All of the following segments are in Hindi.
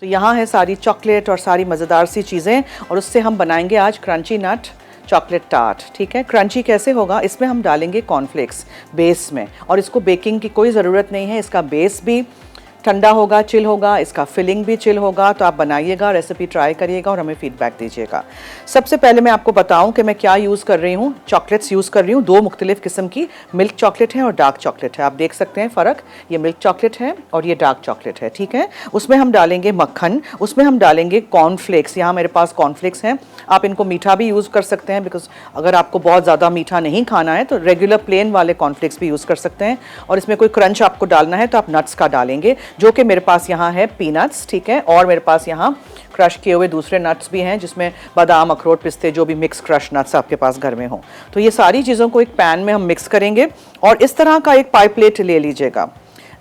यहाँ है सारी चॉकलेट और सारी मज़ेदार सी चीज़ें, और उससे हम बनाएंगे आज क्रंची नट चॉकलेट टार्ट। ठीक है, क्रंची कैसे होगा, इसमें हम डालेंगे कॉर्नफ्लेक्स बेस में, और इसको बेकिंग की कोई ज़रूरत नहीं है। इसका बेस भी ठंडा होगा, चिल होगा, इसका फिलिंग भी चिल होगा। तो आप बनाइएगा, रेसिपी ट्राई करिएगा और हमें फीडबैक दीजिएगा। सबसे पहले मैं आपको बताऊं कि मैं क्या यूज़ कर रही हूँ। चॉकलेट्स यूज़ कर रही हूँ, दो मुख्तलिफ़ किस्म की, मिल्क चॉकलेट है और डार्क चॉकलेट है। आप देख सकते हैं फ़र्क, ये मिल्क चॉकलेट है और ये डार्क चॉकलेट है। ठीक है, उसमें हम डालेंगे मक्खन, उसमें हम डालेंगे कॉर्नफ्लेक्स। यहाँ मेरे पास कॉर्नफ्लेक्स हैं, आप इनको मीठा भी यूज़ कर सकते हैं, बिकॉज अगर आपको बहुत ज़्यादा मीठा नहीं खाना है तो रेगुलर प्लेन वाले कॉर्नफ्लेक्स भी यूज़ कर सकते हैं। और इसमें कोई क्रंच आपको डालना है तो आप नट्स का डालेंगे, जो कि मेरे पास यहाँ है पीनट्स। ठीक है, और मेरे पास यहाँ क्रश किए हुए दूसरे नट्स भी हैं, जिसमें बादाम, अखरोट, पिस्ते, जो भी मिक्स क्रश नट्स आपके पास घर में हो। तो ये सारी चीज़ों को एक पैन में हम मिक्स करेंगे, और इस तरह का एक पाई प्लेट ले लीजिएगा।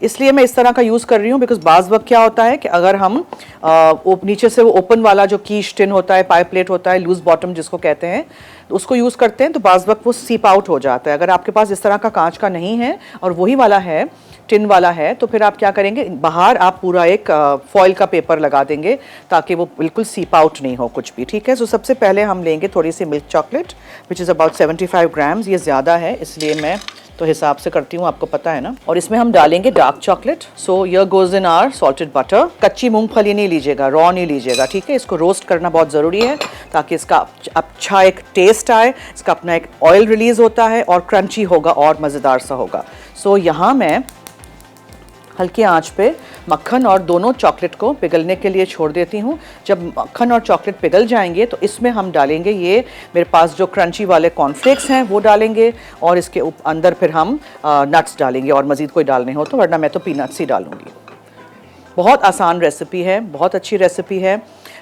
इसलिए मैं इस तरह का यूज़ कर रही हूँ बिकॉज बाज़ वक्त क्या होता है कि अगर हम नीचे से वो ओपन वाला जो कीश टिन होता है, पाई प्लेट होता है, लूज बॉटम जिसको कहते हैं, तो उसको यूज़ करते हैं तो बाज़ वक्त वो सीप आउट हो जाता है। अगर आपके पास इस तरह का कांच का नहीं है और वही वाला है, टिन वाला है, तो फिर आप क्या करेंगे, बाहर आप पूरा एक फॉइल का पेपर लगा देंगे ताकि वो बिल्कुल सीप आउट नहीं हो कुछ भी। ठीक है, सो सबसे पहले हम लेंगे थोड़ी सी milk chocolate which is about 75 grams. ये ज़्यादा है इसलिए मैं तो हिसाब से करती हूँ, आपको पता है ना। और इसमें हम डालेंगे dark chocolate. So here goes in our salted butter. कच्ची मूंगफली नहीं लीजिएगा, रॉ नहीं लीजिएगा। ठीक है, इसको रोस्ट करना बहुत ज़रूरी है ताकि इसका अच्छा एक टेस्ट आए, इसका अपना एक ऑयल रिलीज़ होता है और क्रंची होगा और मज़ेदार सा होगा। सो यहाँ मैं हल्की आंच पे मक्खन और दोनों चॉकलेट को पिघलने के लिए छोड़ देती हूँ। जब मक्खन और चॉकलेट पिघल जाएंगे तो इसमें हम डालेंगे ये मेरे पास जो क्रंची वाले कॉर्नफ्लेक्स हैं वो डालेंगे, और इसके अंदर फिर हम नट्स डालेंगे, और मज़ीद कोई डालने हो तो, वरना मैं तो पीनट्स ही डालूँगी। बहुत आसान रेसिपी है, बहुत अच्छी रेसिपी है,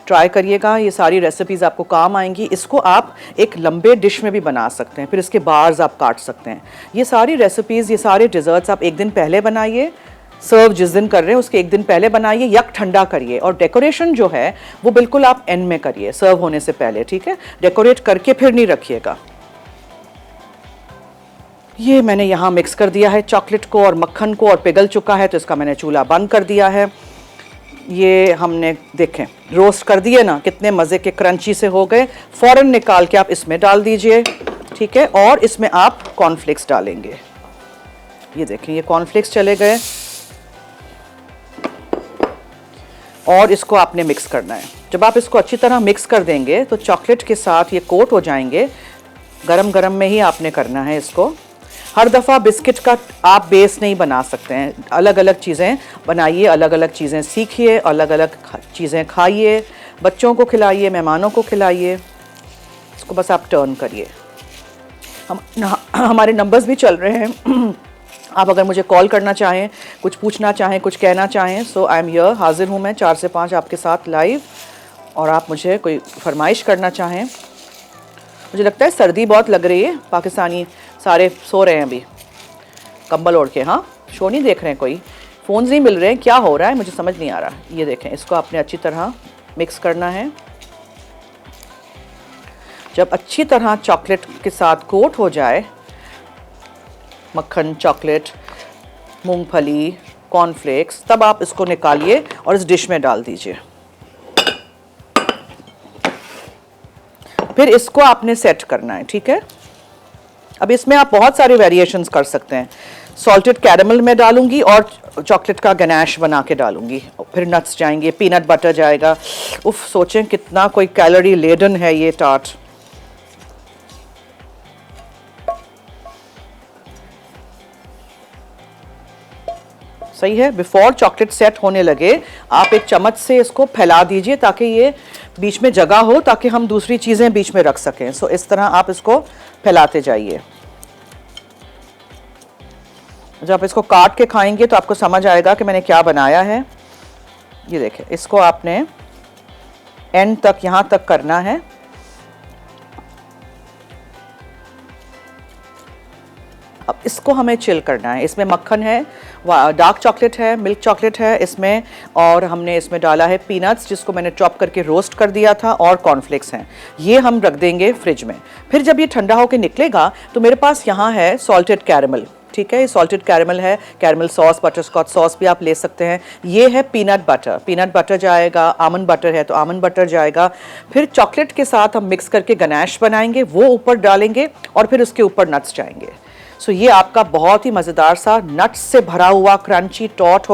ट्राई करिएगा। ये सारी रेसिपीज़ आपको काम आएंगी। इसको आप एक लंबे डिश में भी बना सकते हैं, फिर इसके बार्स आप काट सकते हैं। ये सारी रेसिपीज़, ये सारे डिज़र्ट्स आप एक दिन पहले बनाइए, सर्व जिस दिन कर रहे हैं उसके एक दिन पहले बनाइए, यक ठंडा करिए, और डेकोरेशन जो है वो बिल्कुल आप एंड में करिए, सर्व होने से पहले। ठीक है, डेकोरेट करके फिर नहीं रखिएगा। ये मैंने यहाँ मिक्स कर दिया है चॉकलेट को और मक्खन को, और पिघल चुका है तो इसका मैंने चूल्हा बंद कर दिया है। ये हमने देखें रोस्ट कर दिए ना, कितने मज़े के क्रंची से हो गए। फ़ौरन निकाल के आप इसमें डाल दीजिए। ठीक है, और इसमें आप कॉर्नफ्लेक्स डालेंगे। ये देखें, ये कॉर्नफ्लेक्स चले गए, और इसको आपने मिक्स करना है। जब आप इसको अच्छी तरह मिक्स कर देंगे तो चॉकलेट के साथ ये कोट हो जाएंगे। गरम गरम में ही आपने करना है इसको। हर दफ़ा बिस्किट का आप बेस नहीं बना सकते हैं, अलग अलग चीज़ें बनाइए, अलग अलग चीज़ें सीखिए, अलग अलग चीज़ें खाइए, बच्चों को खिलाइए, मेहमानों को खिलाइए। इसको बस आप टर्न करिए। हमारे नंबर्स भी चल रहे हैं। आप अगर मुझे कॉल करना चाहें, कुछ पूछना चाहें, कुछ कहना चाहें, सो आई एम हियर, हाजिर हूँ मैं 4 से 5 आपके साथ लाइव। और आप मुझे कोई फरमाइश करना चाहें। मुझे लगता है सर्दी बहुत लग रही है, पाकिस्तानी सारे सो रहे हैं अभी कंबल ओढ़ के। हाँ, शो नहीं देख रहे हैं, कोई फ़ोन्स नहीं मिल रहे हैं, क्या हो रहा है मुझे समझ नहीं आ रहा। ये देखें, इसको आपने अच्छी तरह मिक्स करना है। जब अच्छी तरह चॉकलेट के साथ कोट हो जाए, मक्खन, चॉकलेट, मूंगफली, कॉर्नफ्लेक्स, तब आप इसको निकालिए और इस डिश में डाल दीजिए। फिर इसको आपने सेट करना है। ठीक है, अब इसमें आप बहुत सारे वेरिएशंस कर सकते हैं। सॉल्टेड कैरेमल में डालूंगी और चॉकलेट का गनाश बना के डालूंगी, फिर नट्स जाएंगे, पीनट बटर जाएगा। उफ, सोचें कितना कोई कैलोरी लेडन है ये टार्ट। सही है, बिफोर चॉकलेट सेट होने लगे आप एक चम्मच से इसको फैला दीजिए ताकि ये बीच में जगह हो, ताकि हम दूसरी चीज़ें बीच में रख सकें। सो इस तरह आप इसको फैलाते जाइए। जब आप इसको काट के खाएंगे तो आपको समझ आएगा कि मैंने क्या बनाया है। ये देखें, इसको आपने एंड तक, यहाँ तक करना है। अब इसको हमें चिल करना है। इसमें मक्खन है, डार्क चॉकलेट है, मिल्क चॉकलेट है इसमें, और हमने इसमें डाला है पीनट्स जिसको मैंने चॉप करके रोस्ट कर दिया था, और कॉर्नफ्लेक्स हैं। ये हम रख देंगे फ्रिज में। फिर जब ये ठंडा होकर निकलेगा तो मेरे पास यहाँ है सॉल्टेड कैरेमल, ठीक है, ये सॉल्टेड कैरेमल है, कैरेमल सॉस, बटरस्कॉच सॉस भी आप ले सकते हैं। ये है पीनट बटर जाएगा, आमंड बटर है तो आमंड बटर जाएगा। फिर चॉकलेट के साथ हम मिक्स करके गनाश बनाएंगे, वो ऊपर डालेंगे, और फिर उसके ऊपर नट्स जाएंगे। सो ये आपका बहुत ही मज़ेदार सा नट्स से भरा हुआ क्रंची टार्ट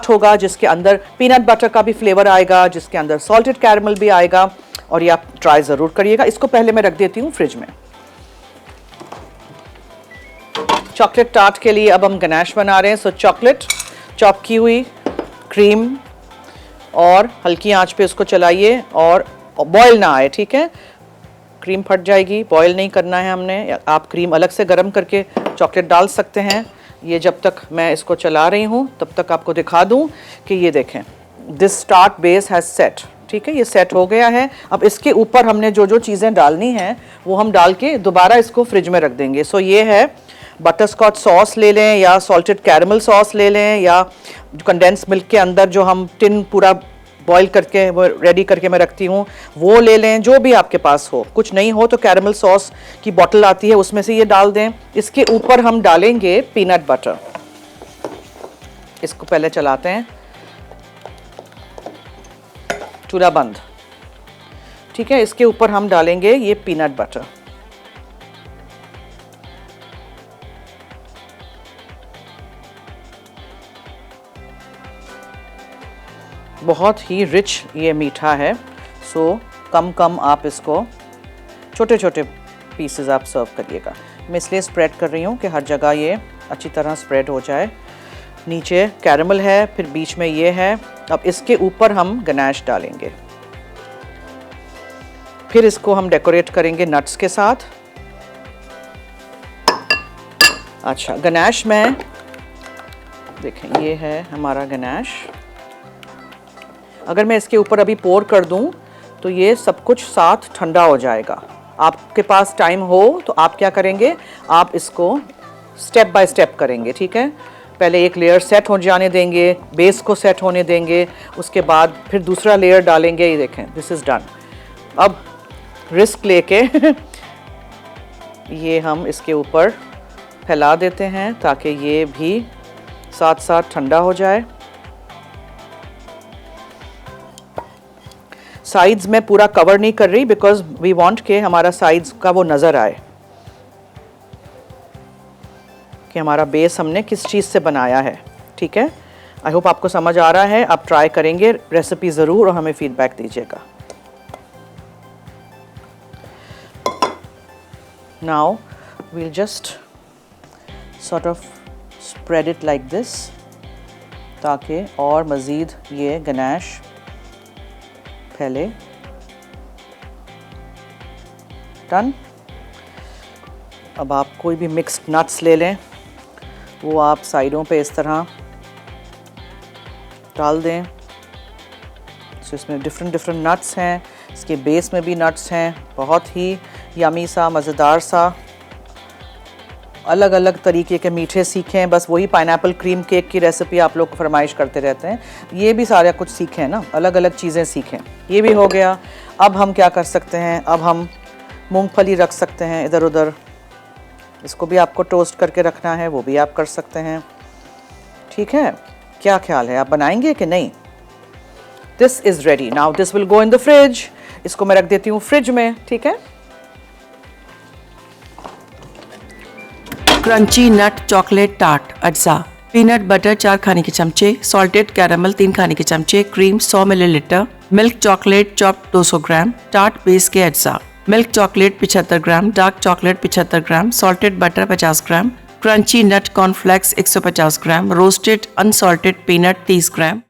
होगा, जिसके अंदर पीनट बटर का भी फ्लेवर आएगा, जिसके अंदर सॉल्टेड कैरेमल भी आएगा, और ये आप ट्राई ज़रूर करिएगा। इसको पहले मैं रख देती हूँ फ्रिज में। चॉकलेट टार्ट के लिए अब हम गनाश बना रहे हैं। सो चॉकलेट चॉप की हुई, क्रीम, और हल्की आंच पे इसको चलाइए और बॉयल ना आए, ठीक है, क्रीम फट जाएगी, बॉयल नहीं करना है हमने। आप क्रीम अलग से गर्म करके चॉकलेट डाल सकते हैं। ये जब तक मैं इसको चला रही हूँ तब तक आपको दिखा दूँ कि ये देखें, this tart base has set, ठीक है, ये सेट हो गया है। अब इसके ऊपर हमने जो जो चीज़ें डालनी हैं वो हम डाल के दोबारा इसको फ्रिज में रख देंगे। सो ये है बटरस्कॉच सॉस ले लें, या सॉल्टेड कैरेमल सॉस ले लें, या कंडेंस मिल्क के अंदर जो हम टिन पूरा बॉईल करके वो रेडी करके मैं रखती हूँ वो ले लें, जो भी आपके पास हो। कुछ नहीं हो तो कैरेमल सॉस की बॉटल आती है उसमें से ये डाल दें। इसके ऊपर हम डालेंगे पीनट बटर। इसको पहले चलाते हैं, चूल्हा बंद, ठीक है। इसके ऊपर हम डालेंगे ये पीनट बटर। बहुत ही रिच ये मीठा है, सो कम कम आप इसको छोटे छोटे पीसेस आप सर्व करिएगा। मैं इसलिए स्प्रेड कर रही हूँ कि हर जगह ये अच्छी तरह स्प्रेड हो जाए। नीचे कैरेमल है, फिर बीच में ये है। अब इसके ऊपर हम गनाश डालेंगे, फिर इसको हम डेकोरेट करेंगे नट्स के साथ। अच्छा, गनाश में देखें, ये है हमारा गनाश। अगर मैं इसके ऊपर अभी पोर कर दूं तो ये सब कुछ साथ ठंडा हो जाएगा। आपके पास टाइम हो तो आप क्या करेंगे, आप इसको स्टेप बाय स्टेप करेंगे, ठीक है। पहले एक लेयर सेट हो जाने देंगे, बेस को सेट होने देंगे, उसके बाद फिर दूसरा लेयर डालेंगे। ये देखें, दिस इज़ डन। अब रिस्क लेके ये हम इसके ऊपर फैला देते हैं ताकि ये भी साथ साथ ठंडा हो जाए। साइड्स में पूरा कवर नहीं कर रही बिकॉज वी वांट के हमारा साइड्स का वो नज़र आए कि हमारा बेस हमने किस चीज़ से बनाया है, ठीक है। आई होप आपको समझ आ रहा है। आप ट्राई करेंगे रेसिपी ज़रूर और हमें फीडबैक दीजिएगा। Now we'll just sort of spread it like this ताकि और मज़ीद ये गनाश फैले। डन। अब आप कोई भी मिक्स्ड नट्स ले लें, वो आप साइडों पे इस तरह डाल दें। तो इसमें डिफरेंट नट्स हैं, इसके बेस में भी नट्स हैं। बहुत ही यमी सा, मज़ेदार सा, अलग अलग तरीके के मीठे सीखें। बस वही पाइनएप्पल क्रीम केक की रेसिपी आप लोग फरमाइश करते रहते हैं, ये भी सारा कुछ सीखें ना, अलग अलग चीज़ें सीखें। ये भी हो गया। अब हम क्या कर सकते हैं, अब हम मूंगफली रख सकते हैं इधर उधर। इसको भी आपको टोस्ट करके रखना है, वो भी आप कर सकते हैं, ठीक है। क्या ख्याल है, आप बनाएंगे कि नहीं? This is ready. Now this will go in the fridge. इसको मैं रख देती हूँ फ्रिज में, ठीक है। क्रंची नट चॉकलेट टार्ट अज्जा, पीनट बटर 4 खाने के चमचे, सॉल्टेड कैरेमल 3 खाने के चमचे, cream 100 millilitre, milk chocolate chop 200 ग्राम, टार्ट बेस के अज्जा, मिल्क चॉकलेट 75 ग्राम, डार्क चॉकलेट 75 ग्राम, सॉल्टेड बटर 50 ग्राम, क्रंची नट कॉर्नफ्लेक्स 150 ग्राम, रोस्टेड अनसॉल्टेड पीनट 30 ग्राम।